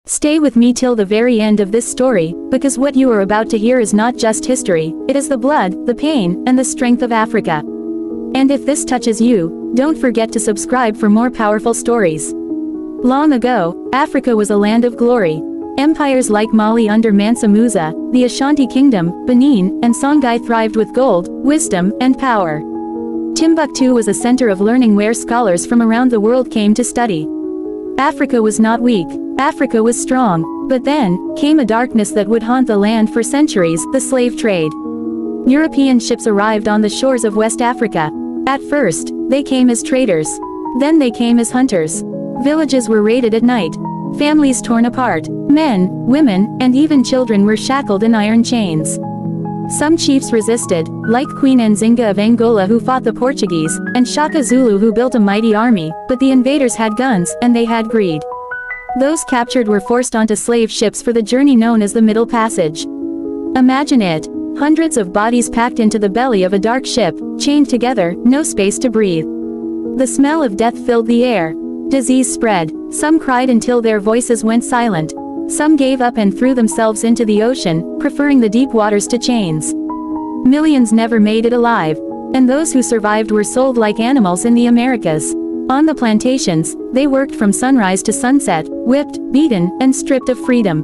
Stay with me till the very end of this story, because what you are about to hear is not just history, it is the blood, the pain, and the strength of Africa. And if this touches you, don't forget to subscribe for more powerful stories. Long ago, Africa was a land of glory. Empires like Mali under Mansa Musa, the Ashanti Kingdom, Benin, and Songhai thrived with gold, wisdom, and power. Timbuktu was a center of learning where scholars from around the world came to study. Africa was not weak, Africa was strong. But then, came a darkness that would haunt the land for centuries, the slave trade. European ships arrived on the shores of West Africa. At first, they came as traders. Then they came as hunters. Villages were raided at night. Families torn apart. Men, women, and even children were shackled in iron chains. Some chiefs resisted, like Queen Nzinga of Angola who fought the Portuguese, and Shaka Zulu who built a mighty army, but the invaders had guns, and they had greed. Those captured were forced onto slave ships for the journey known as the Middle Passage. Imagine it. Hundreds of bodies packed into the belly of a dark ship, chained together, no space to breathe. The smell of death filled the air. Disease spread. Some cried until their voices went silent. Some gave up and threw themselves into the ocean, preferring the deep waters to chains. Millions never made it alive. And those who survived were sold like animals in the Americas. On the plantations, they worked from sunrise to sunset, whipped, beaten, and stripped of freedom.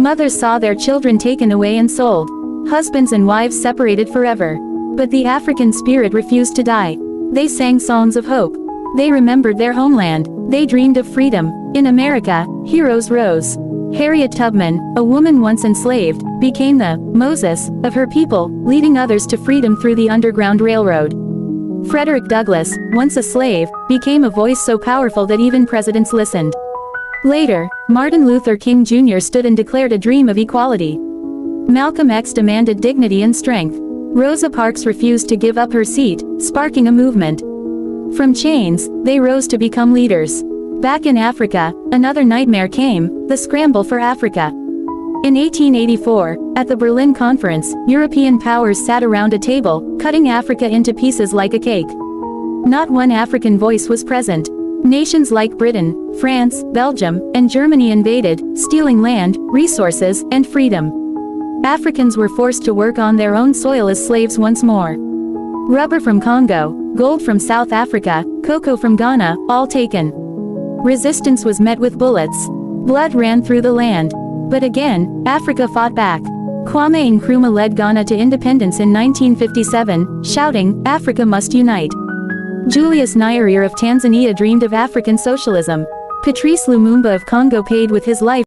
Mothers saw their children taken away and sold. Husbands and wives separated forever. But the African spirit refused to die. They sang songs of hope. They remembered their homeland. They dreamed of freedom. In America, heroes rose. Harriet Tubman, a woman once enslaved, became the Moses of her people, leading others to freedom through the Underground Railroad. Frederick Douglass, once a slave, became a voice so powerful that even presidents listened. Later, Martin Luther King Jr. stood and declared a dream of equality. Malcolm X demanded dignity and strength. Rosa Parks refused to give up her seat, sparking a movement. From chains, they rose to become leaders. Back in Africa, another nightmare came, the scramble for Africa. In 1884, at the Berlin Conference, European powers sat around a table, cutting Africa into pieces like a cake. Not one African voice was present. Nations like Britain, France, Belgium, and Germany invaded, stealing land, resources, and freedom. Africans were forced to work on their own soil as slaves once more. Rubber from Congo, gold from South Africa, cocoa from Ghana, all taken. Resistance was met with bullets. Blood ran through the land. But again, Africa fought back. Kwame Nkrumah led Ghana to independence in 1957, shouting, "Africa must unite." Julius Nyerere of Tanzania dreamed of African socialism. Patrice Lumumba of Congo paid with his life